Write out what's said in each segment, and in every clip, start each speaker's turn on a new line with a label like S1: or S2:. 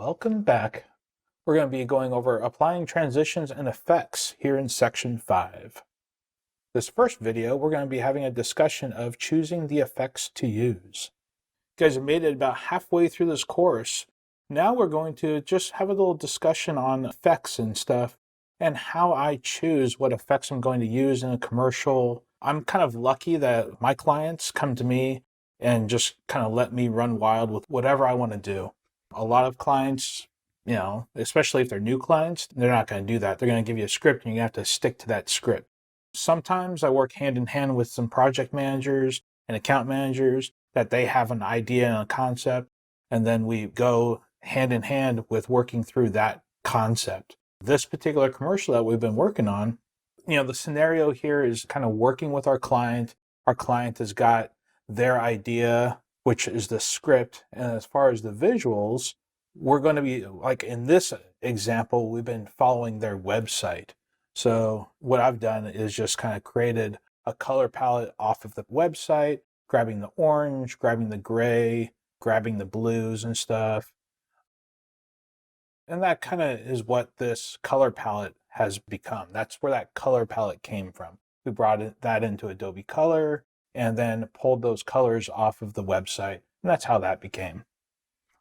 S1: Welcome back. We're going to be going over applying transitions and effects here in section 5. This first video, we're going to be having a discussion of choosing the effects to use. You guys have made it about halfway through this course. Now we're going to just have a little discussion on effects and stuff and how I choose what effects I'm going to use in a commercial. I'm kind of lucky that my clients come to me and just kind of let me run wild with whatever I want to do. A lot of clients, especially if they're new clients, they're not going to do that. They're going to give you a script and you have to stick to that script. Sometimes I work hand in hand with some project managers and account managers that they have an idea and a concept, and then we go hand in hand with working through that concept. This particular commercial that we've been working on, the scenario here is kind of working with our client. Our client has got their idea, which is the script. And as far as the visuals, we're going to be, like in this example, we've been following their website. So what I've done is just kind of created a color palette off of the website, grabbing the orange, grabbing the gray, grabbing the blues and stuff. And that kind of is what this color palette has become. That's where that color palette came from. We brought that into Adobe Color and then pulled those colors off of the website. And that's how that became.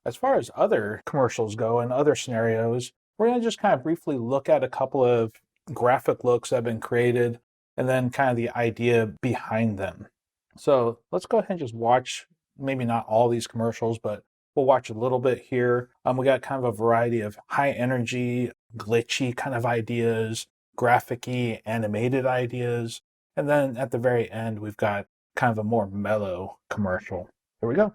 S1: As far as other commercials go and other scenarios, we're going to just kind of briefly look at a couple of graphic looks that have been created and then kind of the idea behind them. So let's go ahead and just watch, maybe not all these commercials, but we'll watch a little bit here. We got kind of a variety of high energy, glitchy kind of ideas, graphic-y, animated ideas. And then at the very end, we've got kind of a more mellow commercial. Here we go.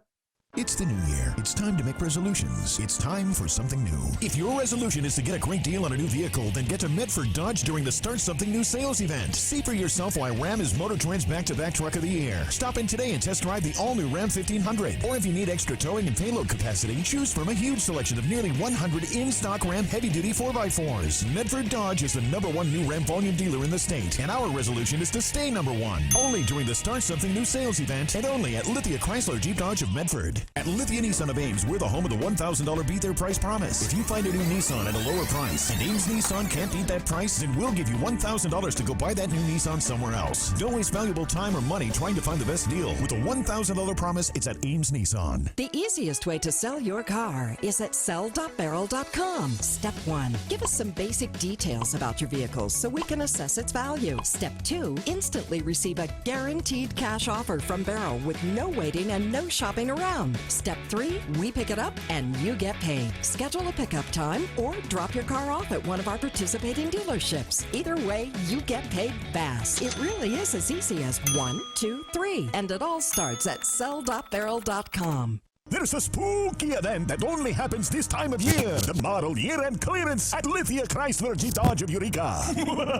S2: It's the new year. It's time to make resolutions. It's time for something new. If your resolution is to get a great deal on a new vehicle, then get to Medford Dodge during the Start Something New sales event. See for yourself why Ram is MotorTrend's back-to-back truck of the year. Stop in today and test drive the all-new Ram 1500. Or if you need extra towing and payload capacity, choose from a huge selection of nearly 100 in-stock Ram heavy-duty 4x4s. Medford Dodge is the #1 new Ram volume dealer in the state, and our resolution is to stay #1. Only during the Start Something New sales event, and only at Lithia Chrysler Jeep Dodge of Medford. At Lithia Nissan of Ames, we're the home of the $1,000 beat their price promise. If you find a new Nissan at a lower price, and Ames Nissan can't beat that price, then we'll give you $1,000 to go buy that new Nissan somewhere else. Don't waste valuable time or money trying to find the best deal. With a $1,000 promise, it's at Ames Nissan.
S3: The easiest way to sell your car is at sell.beryl.com. Step 1. Give us some basic details about your vehicles so we can assess its value. Step 2. Instantly receive a guaranteed cash offer from Beryl with no waiting and no shopping around. Step 3. We pick it up and you get paid. Schedule a pickup time or drop your car off at one of our participating dealerships. Either way, you get paid fast. It really is as easy as 1, 2, 3. And it all starts at sell.beryl.com.
S2: There's a spooky event that only happens this time of year. The model year-end clearance at Lithia Chrysler Jeep Dodge of Eureka.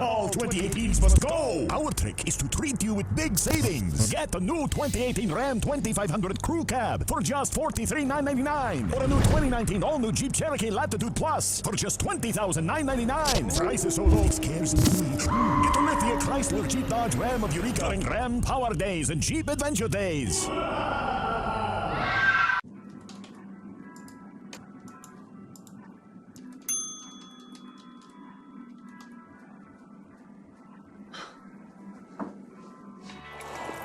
S2: All 2018s must go. Our trick is to treat you with big savings. Get the new 2018 Ram 2500 Crew Cab for just $43,999. Or a new 2019 all-new Jeep Cherokee Latitude Plus for just $20,999. Prices so low scares me. Get the Lithia Chrysler Jeep Dodge Ram of Eureka during Ram Power Days and Jeep Adventure Days.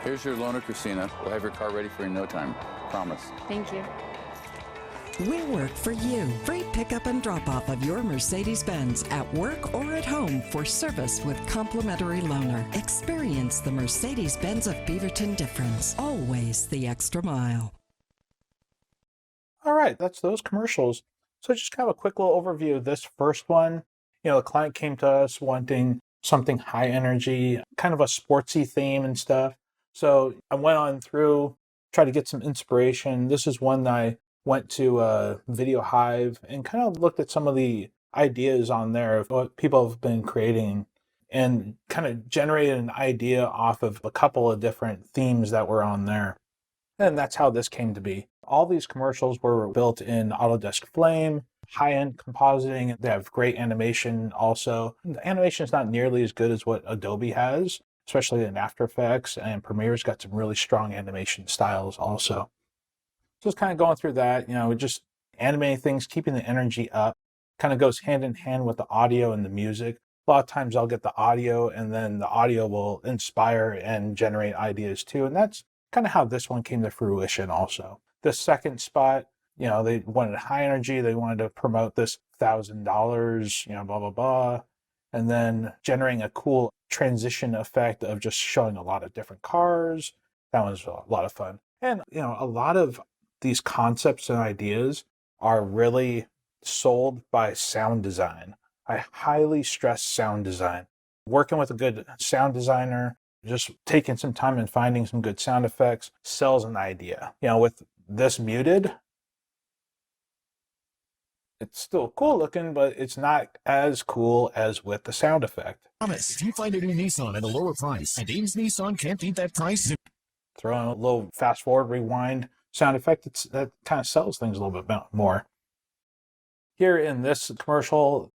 S4: Here's your loaner, Christina. We'll have your car ready for you in no time. Promise.
S5: Thank you.
S3: We work for you. Free pickup and drop-off of your Mercedes-Benz at work or at home for service with complimentary loaner. Experience the Mercedes-Benz of Beaverton difference. Always the extra mile.
S1: All right, that's those commercials. So just kind of a quick little overview of this first one. The client came to us wanting something high energy, kind of a sportsy theme and stuff. So I went on through, tried to get some inspiration. This is one that I went to Video Hive and kind of looked at some of the ideas on there of what people have been creating and kind of generated an idea off of a couple of different themes that were on there. And that's how this came to be. All these commercials were built in Autodesk Flame, high-end compositing. They have great animation also. The animation is not nearly as good as what Adobe has, especially in After Effects, and Premiere's got some really strong animation styles also. So it's kind of going through that, just animating things, keeping the energy up, kind of goes hand in hand with the audio and the music. A lot of times I'll get the audio and then the audio will inspire and generate ideas too. And that's kind of how this one came to fruition also. The second spot, they wanted high energy. They wanted to promote this $1,000, blah, blah, blah. And then generating a cool transition effect of just showing a lot of different cars. That was a lot of fun. And, a lot of these concepts and ideas are really sold by sound design. I highly stress sound design. Working with a good sound designer, just taking some time and finding some good sound effects sells an idea. With this muted, it's still cool looking, but it's not as cool as with the sound effect.
S2: Promise, if you find a new Nissan at a lower price, and Ames Nissan can't beat that price,
S1: throw in a little fast forward, rewind sound effect, that kind of sells things a little bit more. Here in this commercial,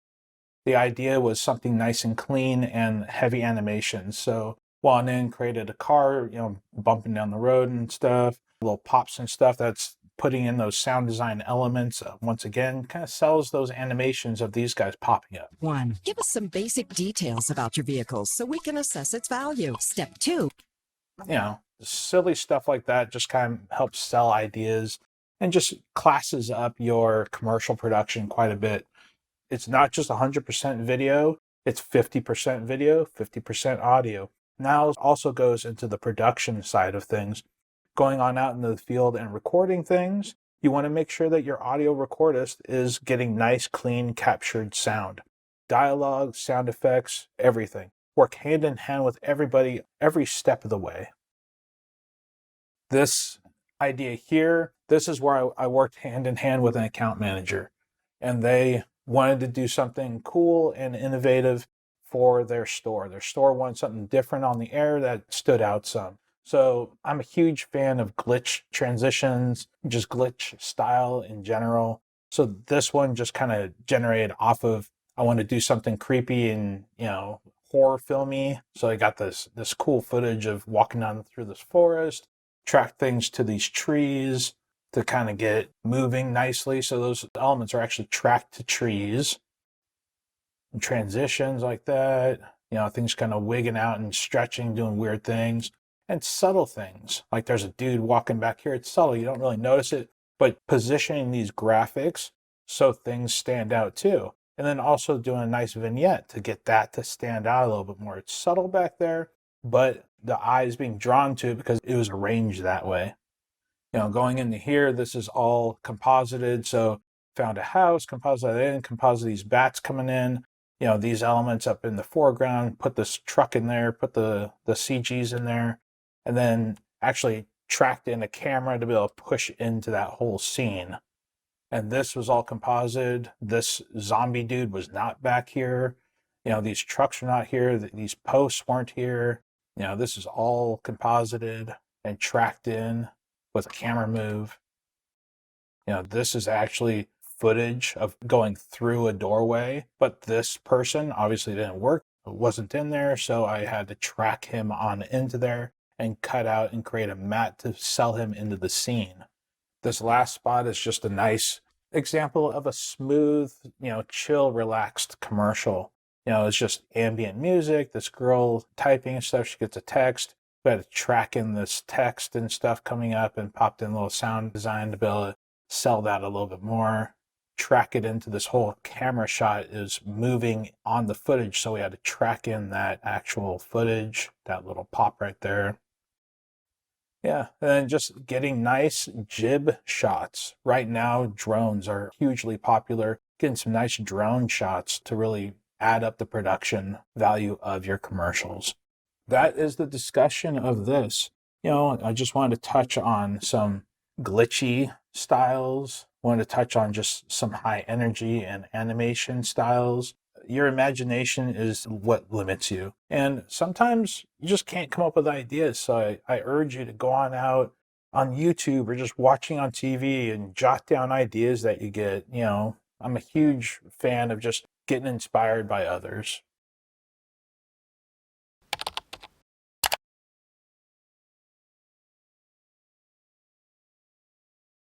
S1: the idea was something nice and clean and heavy animation. So Juan in created a car, bumping down the road and stuff, little pops and stuff. That's putting in those sound design elements. Once again, kind of sells those animations of these guys popping up.
S3: 1. Give us some basic details about your vehicles so we can assess its value. Step 2.
S1: Silly stuff like that just kind of helps sell ideas and just classes up your commercial production quite a bit. It's not just 100% video, it's 50% video, 50% audio. Now it also goes into the production side of things. Going on out into the field and recording things, you want to make sure that your audio recordist is getting nice, clean, captured sound. Dialogue, sound effects, everything. Work hand in hand with everybody every step of the way. This idea here, this is where I worked hand in hand with an account manager. And they wanted to do something cool and innovative for their store. Their store wanted something different on the air that stood out some. So I'm a huge fan of glitch transitions, just glitch style in general. So this one just kind of generated off of, I want to do something creepy and, horror filmy. So I got this cool footage of walking down through this forest, track things to these trees to kind of get moving nicely. So those elements are actually tracked to trees. And transitions like that, things kind of wigging out and stretching, doing weird things. And subtle things, like there's a dude walking back here. It's subtle, you don't really notice it, but positioning these graphics so things stand out too. And then also doing a nice vignette to get that to stand out a little bit more. It's subtle back there, but the eye is being drawn to it because it was arranged that way. Going into here, this is all composited. So found a house, composite in, composite these bats coming in, these elements up in the foreground, put this truck in there, put the CGs in there, and then actually tracked in a camera to be able to push into that whole scene. And this was all composited. This zombie dude was not back here. These trucks are not here. These posts weren't here. This is all composited and tracked in with a camera move. This is actually footage of going through a doorway, but this person obviously didn't work. It wasn't in there, so I had to track him on into there and cut out and create a mat to sell him into the scene. This last spot is just a nice example of a smooth, chill, relaxed commercial. It's just ambient music, this girl typing and stuff, she gets a text. We had to track in this text and stuff coming up and popped in a little sound design to be able to sell that a little bit more. Track it into this whole camera shot is moving on the footage, so we had to track in that actual footage, that little pop right there. Yeah, and then just getting nice jib shots. Right now, drones are hugely popular. Getting some nice drone shots to really add up the production value of your commercials. That is the discussion of this. I just wanted to touch on some glitchy styles. Wanted to touch on just some high energy and animation styles. Your imagination is what limits you. And sometimes you just can't come up with ideas. So I urge you to go on out on YouTube or just watching on TV and jot down ideas that you get. I'm a huge fan of just getting inspired by others.